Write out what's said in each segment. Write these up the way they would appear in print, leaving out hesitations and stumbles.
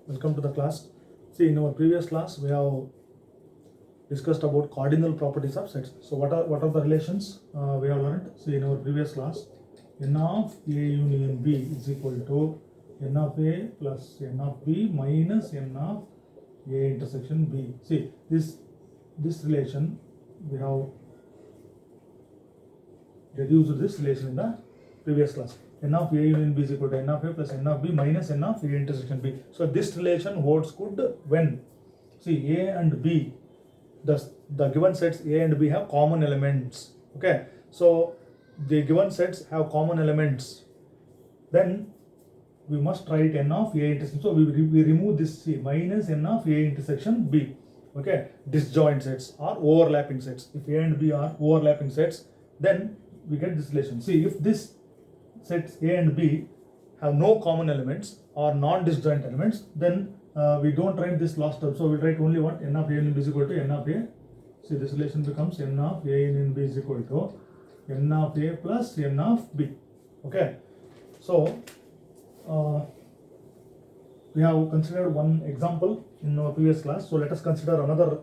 Welcome to the class. See, in our previous class, we have discussed about cardinal properties of sets. So, what are the relations we have learned? See, in our previous class, n of A union B is equal to n of A plus n of B minus n of A intersection B. See, this relation we have reduced this relation in the previous class. N of A union B is equal to n of A plus n of B minus n of A intersection B. So this relation holds good when, see, A and B, the given sets A and B have common elements. Okay, so the given sets have common elements, then we must write n of A intersection. So we remove this C minus n of A intersection B. Okay, disjoint sets or overlapping sets. If A and B are overlapping sets, then we get this relation. See, if this sets A and B have no common elements or non-disjoint elements, then we don't write this last term. So we write only what? N of A union B is equal to n of A. See, this relation becomes n of A union B is equal to n of A plus n of B. Okay, so we have considered one example in our previous class. So let us consider another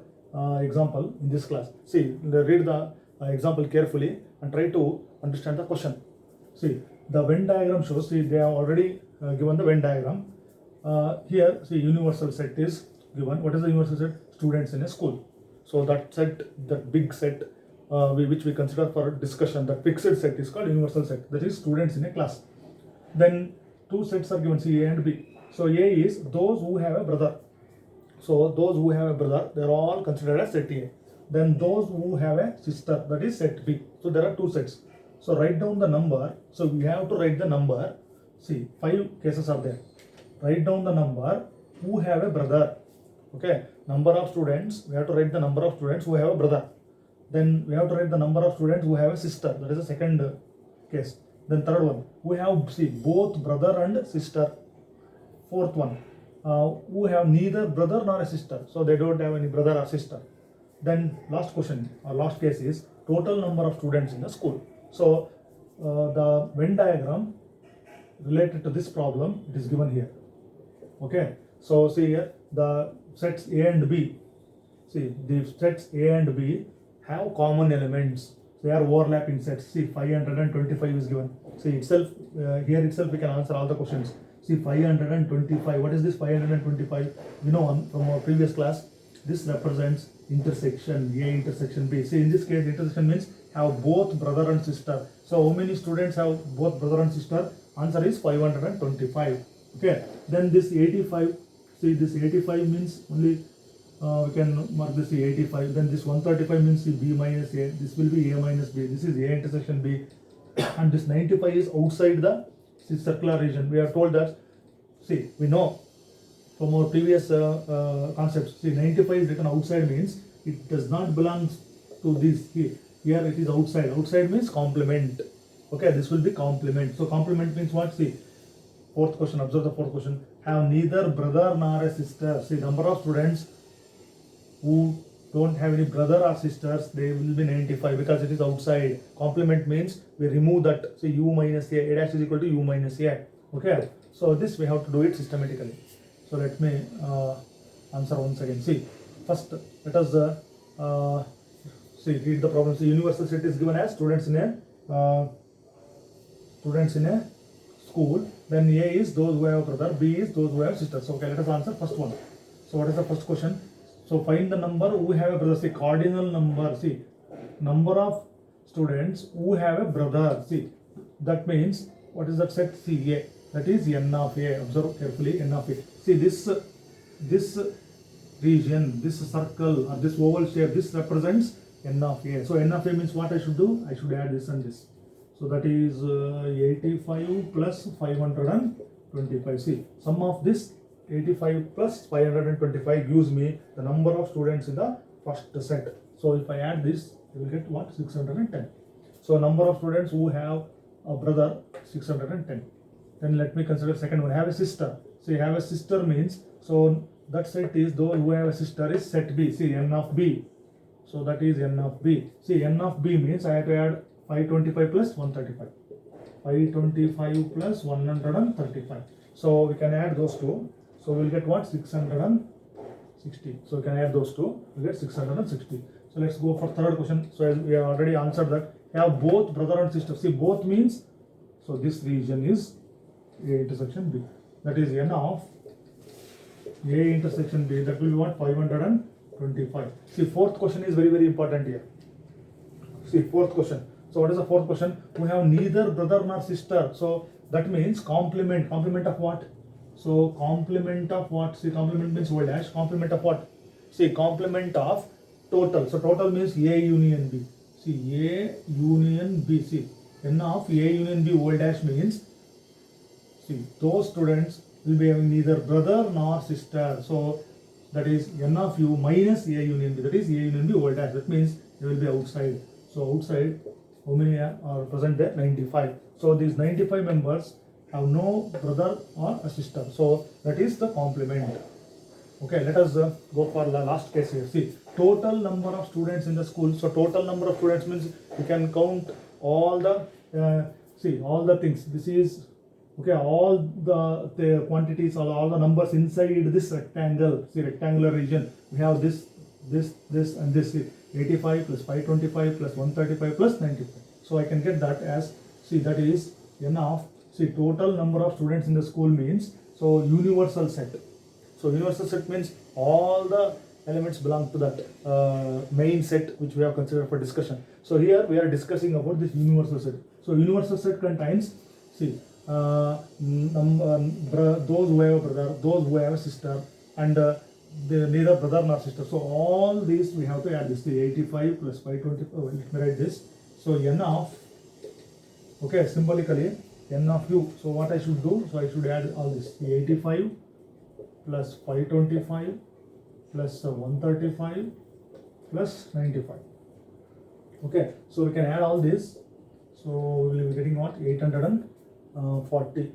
example in this class. See, read the example carefully and try to understand the question. See, the Venn diagram shows, see, they have already given the Venn diagram. Here, see, universal set is given. What is the universal set? Students in a school. So that set, that big set which we consider for discussion, that fixed set is called universal set. That is students in a class. Then two sets are given, see, A and B. So A is those who have a brother. So those who have a brother, they are all considered as set A. Then those who have a sister, that is set B. So there are two sets. So write down the number. So we have to write the number. See, 5 cases are there. Write down the number who have a brother. Okay, number of students. We have to write the number of students who have a brother. Then we have to write the number of students who have a sister. That is the second case. Then third one, we have, see, both brother and sister. Fourth one, who have neither brother nor a sister. So they don't have any brother or sister. Then last question or last case is total number of students in the school. So the Venn diagram related to this problem, it is given here. Okay, so see here the sets A and B. See, the sets A and B have common elements. They are overlapping sets. See, 525 is given. See, itself here itself we can answer all the questions. See, 525. What is this 525? You know from our previous class, this represents intersection A intersection B. See, in this case, intersection means have both brother and sister. So how many students have both brother and sister? Answer is 525. Okay, then this 85, see, this 85 means only we can mark this 85. Then this 135 means B minus A. This will be A minus B. This is A intersection B. And this 95 is outside the circular region. We are told that, see, we know from our previous concepts, see, 95 is written outside means it does not belong to this. Here it is outside. Outside means complement. Okay, this will be complement. So complement means what? See, fourth question, observe the fourth question. Have neither brother nor a sister. See, number of students who don't have any brother or sisters, they will be 95 because it is outside. Complement means we remove that. See, U minus A dash is equal to U minus A. Okay, so this we have to do it systematically. So let me answer once again. See, first let us see, read the problem. See, universal set is given as students in a school. Then A is those who have a brother, B is those who have sisters. So okay, let us answer first one. So what is the first question? So find the number who have a brother. See, cardinal number. See, number of students who have a brother. See, that means what is that set? See, A. That is n of A. Observe carefully, n of A. See, this region, this circle or this oval shape, this represents n of A. So n of A means what I should do? I should add this and this. So that is 85 plus 525. See, sum of this 85 plus 525 gives me the number of students in the first set. So if I add this, I will get what? 610. So number of students who have a brother, 610. Then let me consider second one. Have a sister. See, have a sister means, so that set is those who have a sister is set B. See, n of B. So that is n of B. See, n of B means I have to add 525 plus 135. 525 plus 135. So we can add those two. So we will get what? 660. So we can add those two, we get 660. So let's go for third question. So as we have already answered that, have both brother and sister. See, both means, so this region is A intersection B. That is n of A intersection B. That will be what? 525. See, fourth question is very, very important here. See, fourth question. So what is the fourth question? We have neither brother nor sister. So that means complement. Complement of what? So complement of what? See, complement means Y dash. Complement of what? See, complement of total. So total means A union B. See, A union B. See, n of A union B Y dash means, see, those students will be having neither brother nor sister. So that is n of U minus A union B. That is A union B Y dash. That means they will be outside. So outside, how many are present there? 95. So these 95 members have no brother or a sister. So that is the complement. Okay, let us go for the last case here. See, total number of students in the school. So total number of students means you can count all the, see, all the things. This is, okay, all the quantities, all the numbers inside this rectangle. See, rectangular region. We have this, and this. See, 85 plus 525 plus 135 plus 95. So I can get that as, see, that is n of, see, total number of students in the school means, so universal set. So universal set means all the elements belong to that main set which we have considered for discussion. So here we are discussing about this universal set. So universal set contains, see, those who have a brother, those who have a sister, and neither brother nor sister. So all these we have to add this. The 85 plus 525. Let me write this. So n of, okay, symbolically n of U. So what I should do? So I should add all this. The 85 plus 525 plus 135 plus 95. Okay, so we can add all this. So we will be getting what? 840.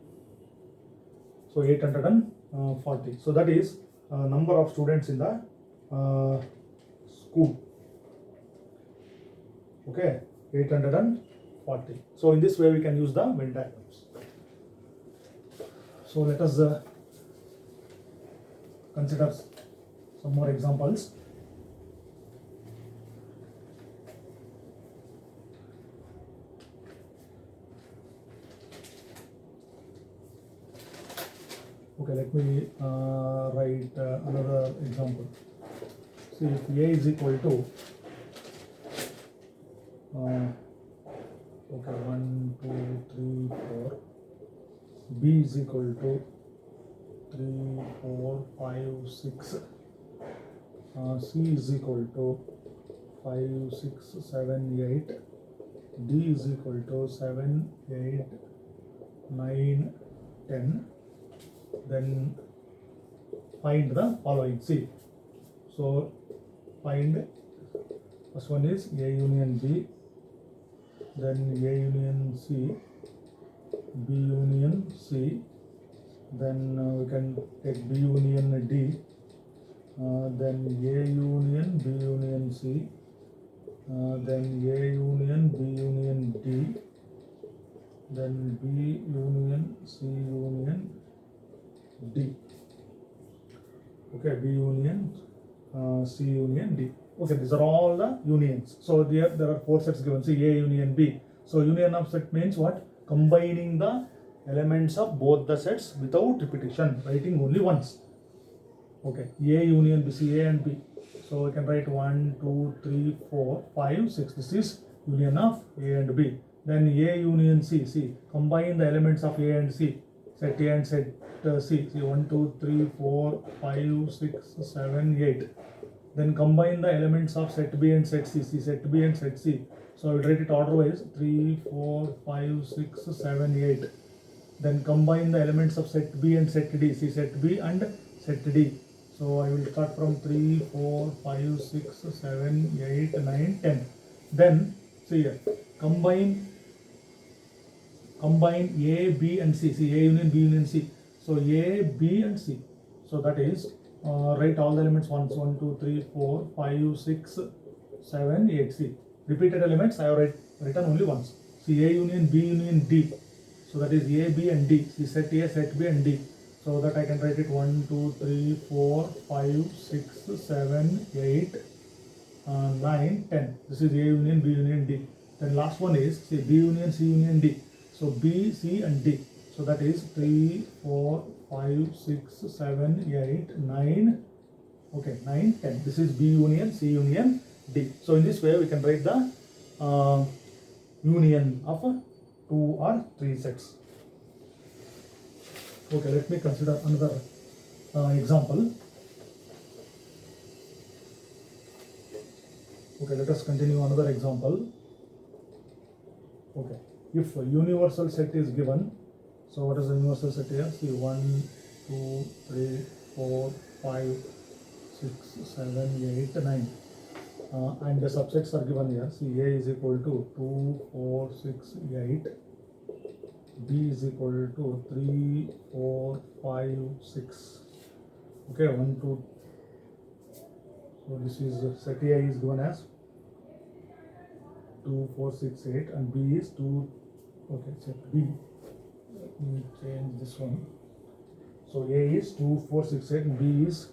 So 840. So that is number of students in the school. Okay, 840. So in this way we can use the Venn diagrams. So let us consider some more examples. Okay, let me write another example. See, if A is equal to, okay, 1, 2, 3, 4, B is equal to 3, 4, 5, 6, C is equal to 5, 6, 7, 8, D is equal to 7, 8, 9, 10. Then find the following. See, so find, first one is A union B, then A union C, B union C, then we can take B union D, then A union B union C, then A union B union D, then B union C union D. Okay, B union C union D. Okay, these are all the unions. So there are 4 sets given. See, A union B. So union of set means what? Combining the elements of both the sets without repetition, writing only once. Okay, A union B, see A and B. So we can write 1, 2, 3, 4, 5, 6. This is union of A and B. Then A union C. See, combine the elements of A and C. Set A and set C. See, 1, 2, 3, 4, 5, 6, 7, 8. Then combine the elements of set B and set C. See, set B and set C. So I will write it order-wise. 3, 4, 5, 6, 7, 8. Then combine the elements of set B and set D. See, set B and set D. So I will start from 3, 4, 5, 6, 7, 8, 9, 10. Then see here, combine A, B and C. See, A union B union C. So A, B and C. So that is write all the elements once. 1, 2, 3, 4, 5, 6, 7, 8. See, repeated elements I have written only once. See, A union B union D. So that is A, B and D. See, set A, set B and D. So that I can write it 1, 2, 3, 4, 5, 6, 7, 8, 9, 10. This is A union, B union, D. Then last one is say B union, C union, D. So B, C and D. So that is 3, 4, 5, 6, 7, 8, 9. Okay, 9, 10. This is B union, C union, D. So in this way we can write the union of 2 or 3 sets. Okay, let me consider another example. Okay, let us continue another example. Okay, if a universal set is given, so what is the universal set here? See 1, 2, 3, 4, 5, 6, 7, 8, 9. And the subsets are given here. See A is equal to 2, 4, 6, 8. B is equal to 3, 4, 5, 6. Okay, 1, 2. So this is set A is given as 2, 4, 6, 8, and B is 2. Okay, set B. Let me change this one. So A is 2, 4, 6, 8, and B is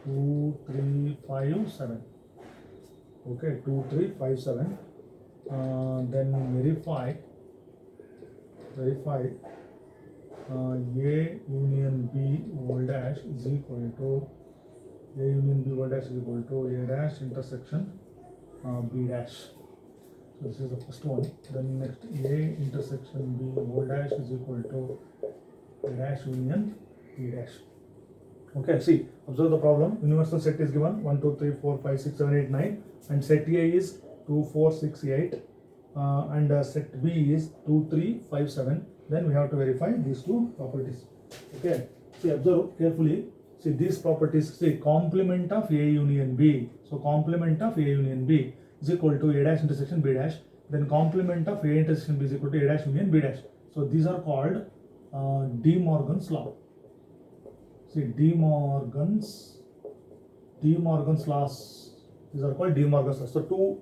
2, 3, 5, 7. Okay, 2, 3, 5, 7. Then verify A union B whole dash is equal to A union B whole dash is equal to A dash intersection B dash. So this is the first one. Then next A intersection B whole dash is equal to A dash union B dash. Okay, see, observe the problem. Universal set is given 1, 2, 3, 4, 5, 6, 7, 8, 9, and set A is 2, 4, 6, 8, and set B is 2, 3, 5, 7. Then we have to verify these two properties. Okay, see, observe carefully. See these properties. See, complement of A union B. So complement of A union B is equal to A dash intersection B dash. Then complement of A intersection B is equal to A dash union B dash. So these are called De Morgan's law. See, De Morgan's laws. These are called De Morgan's laws. So two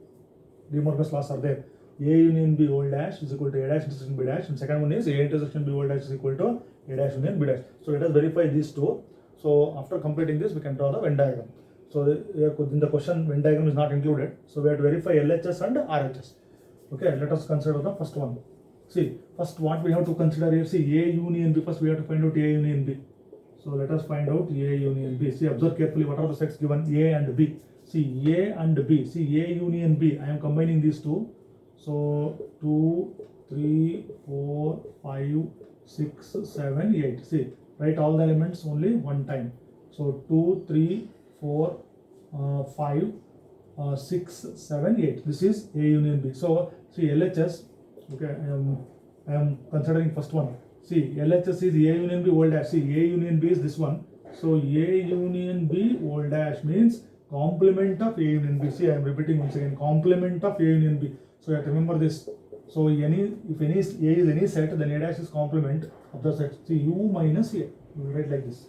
De Morgan's laws are there. A union B whole dash is equal to A dash intersection B dash, and second one is A intersection B whole dash is equal to A dash union B dash. So let us verify these two. So after completing this, we can draw the Venn diagram. So in the question, Venn diagram is not included. So we have to verify LHS and RHS. Okay, let us consider the first one. See, first what we have to consider here, see A union B. First we have to find out A union B. So let us find out A union B. See, observe carefully what are the sets given A and B. See, A and B. See, A union B. I am combining these two. So 2, 3, 4, 5, 6, 7, 8. See, write all the elements only one time. So 2, 3, 4, 5, 6, 7, 8. This is A union B. So see LHS. Okay, I am considering first one. See, LHS is A union B whole dash. See, A union B is this one. So A union B whole dash means complement of A union B. See, I am repeating once again, complement of A union B. So you have to remember this. So if any A is any set, then A dash is complement of the set. See, U minus A. You will write like this.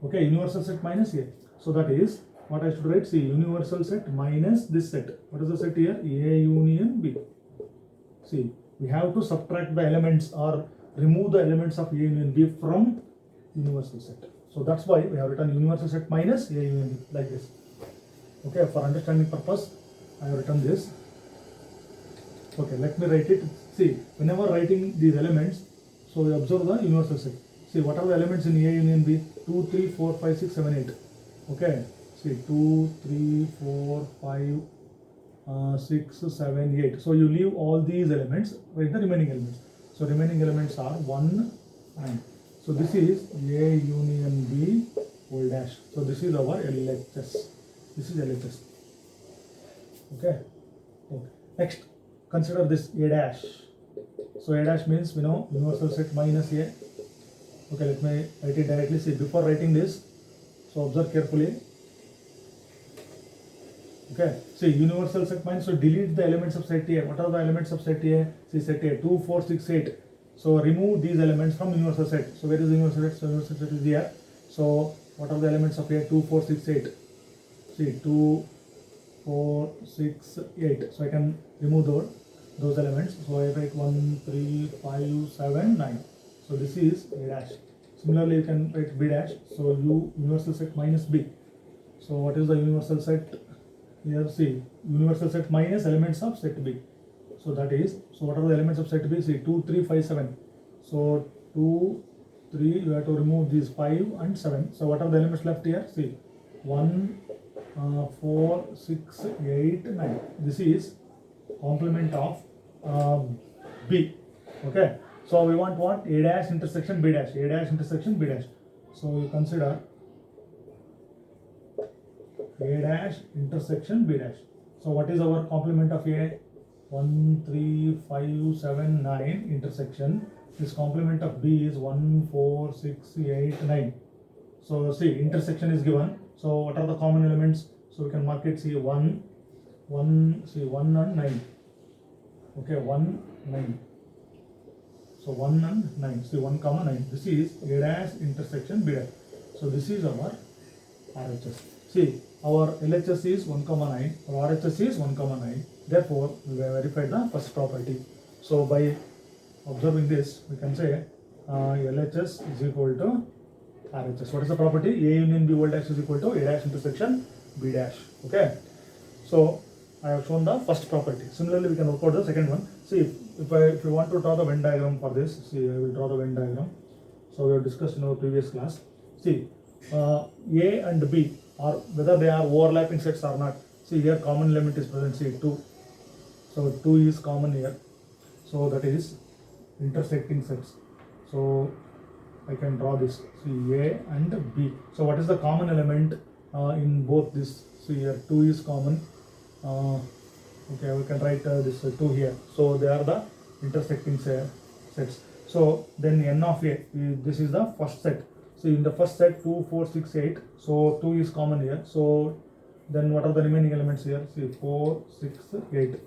Okay, universal set minus A. So that is what I should write. See, universal set minus this set. What is the set here? A union B. See, we have to subtract the elements or remove the elements of A union B from universal set. So that's why we have written universal set minus A union B like this. Okay, for understanding purpose, I have written this. Okay, let me write it. See, whenever writing these elements, so we observe the universal set. See, what are the elements in A union B? 2, 3, 4, 5, 6, 7, 8. Okay, see, 2, 3, 4, 5, 6, 7, 8. So you leave all these elements, write the remaining elements. So remaining elements are 1, 9. So this is A union B whole dash. So this is our LHS. This is LHS. Okay. Okay. Next, consider this A dash. So A dash means we know universal set minus A. Okay, let me write it directly. See, before writing this, so observe carefully. Okay, see, universal set minus, so delete the elements of set A. What are the elements of set A? See, set A 2, 4, 6, 8. So remove these elements from universal set. So where is the universal set? So universal set is here. So what are the elements of A? 2, 4, 6, 8. See, 2, 4, 6, 8. So I can remove those elements. So I write 1, 3, 5, 7, 9. So this is A dash. Similarly, you can write B dash. So U universal set minus B. So what is the universal set? Here see, universal set minus elements of set B. So that is, so what are the elements of set B? See, 2, 3, 5, 7. So 2, 3, you have to remove these 5 and 7. So what are the elements left here? See, 1, 4, 6, 8, 9. This is complement of B. Okay. So we want what? A dash intersection B dash. A dash intersection B dash. So we consider A dash intersection B dash. So what is our complement of A? 1, 3, 5, 7, 9 intersection. This complement of B is 1, 4, 6, 8, 9. So see, intersection is given. So what are the common elements? So we can mark it, see 1 and 9. Okay, 1, 9. So 1 and 9. See 1 comma 9. This is A dash intersection B dash. So this is our RHS. See, our LHS is 1 comma 9. Our RHS is 1 comma 9. Therefore, we have verified the first property. So by observing this, we can say LHS is equal to RHS. What is the property? A union B whole dash is equal to A dash intersection B dash. Okay. So I have shown the first property. Similarly, we can work out the second one. See, if we want to draw the Venn diagram for this, see, I will draw the Venn diagram. So we have discussed in our previous class. See, A and B are whether they are overlapping sets or not. See, here common element is present. See, 2. So 2 is common here. So that is intersecting sets. So I can draw this. See, A and B. So what is the common element in both this? See, here 2 is common. Okay, we can write this 2 here. So they are the intersecting sets. So then N of A, this is the first set. So in the first set 2, 4, 6, 8. So 2 is common here. So then what are the remaining elements here? See, 4, 6, 8.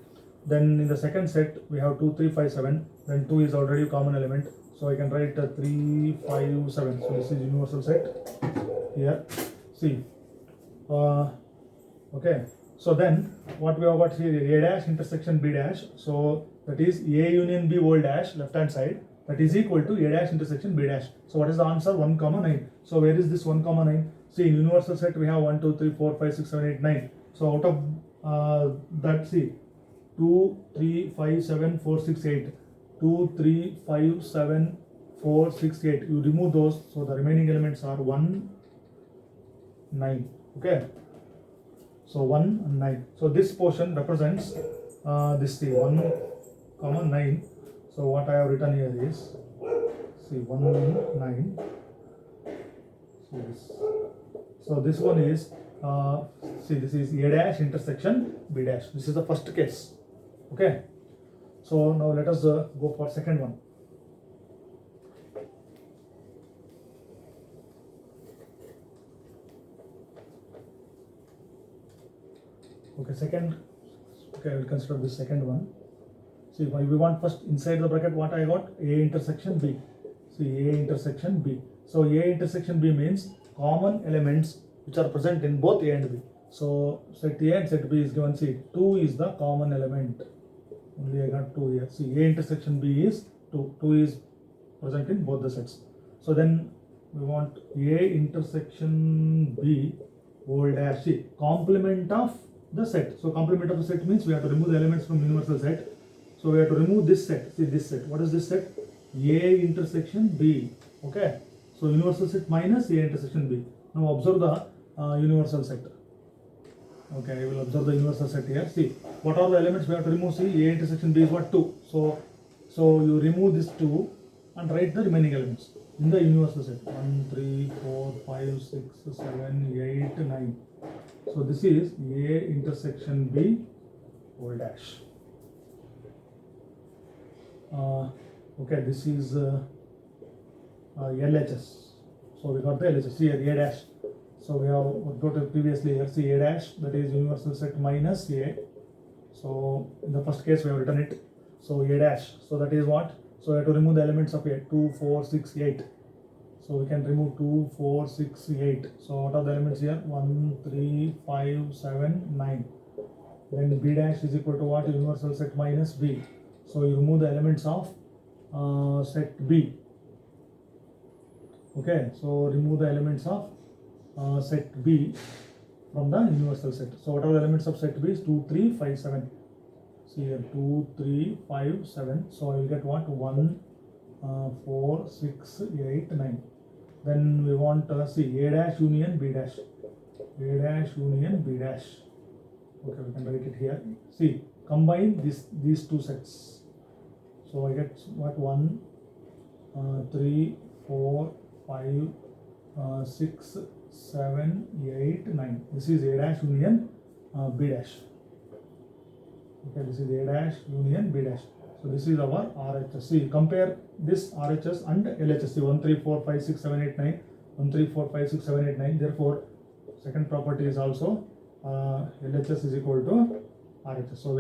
Then in the second set we have 2, 3, 5, 7. Then 2 is already a common element. So I can write 3, 5, 7. So this is universal set here. See, okay. So then what we have got here, A dash intersection B dash. So that is A union B whole dash left hand side. That is equal to A dash intersection B dash. So what is the answer? 1 comma 9. So where is this 1 comma 9? See, in universal set we have 1, 2, 3, 4, 5, 6, 7, 8, 9. So out of that, see, 2, 3, 5, 7, 4, 6, 8. 2, 3, 5, 7, 4, 6, 8. You remove those. So the remaining elements are 1, 9. Okay. So 1 and 9. So this portion represents this, see, 1 comma 9. So what I have written here is, see, 1, 9. See this. So this one is, see, this is A dash intersection B dash. This is the first case. Okay. So now let us go for second one. Okay, I will consider this second one. See, we want first inside the bracket what I got? A intersection B. See, A intersection B. So A intersection B means common elements which are present in both A and B. So set A and set B is given. See, 2 is the common element. Only I got 2 here. See, A intersection B is 2. 2 is present in both the sets. So then we want A intersection B whole dash. See, complement of the set. So complement of the set means we have to remove the elements from universal set. So we have to remove this set. See, this set. What is this set? A intersection B. Okay. So universal set minus A intersection B. Now observe the universal set. Okay, I will observe the universal set here. See, what are the elements we have to remove? See, A intersection B is what? 2. So you remove this 2 and write the remaining elements in the universal set. 1, 3, 4, 5, 6, 7, 8, 9. So this is A intersection B whole dash. Okay, this is LHS. So we got the LHS here, A dash. So we have worked out previously here. See, A dash, that is universal set minus A. So in the first case we have written it. So A dash. So that is what? So we have to remove the elements of A. 2, 4, 6, 8. So we can remove 2, 4, 6, 8. So what are the elements here? 1, 3, 5, 7, 9. Then B dash is equal to what? Universal set minus B. So you remove the elements of set B. Okay, so remove the elements of set B from the universal set. So what are the elements of set B is 2, 3, 5, 7. See here 2, 3, 5, 7. So I will get what? 1, 4, 6, 8, 9. Then we want see A dash union B dash. A dash union B dash. Okay, we can write it here. See, combine these two sets. So I get what? 1, 3, 4, 5, 6, 7, 8, 9. This is A dash union B dash. Okay, this is A dash union B dash. So this is our RHS. See, compare this RHS and LHS. See, 1, 3, 4, 5, 6, 7, 8, 9. 1, 3, 4, 5, 6, 7, 8, 9. Therefore, second property is also LHS is equal to RHS. So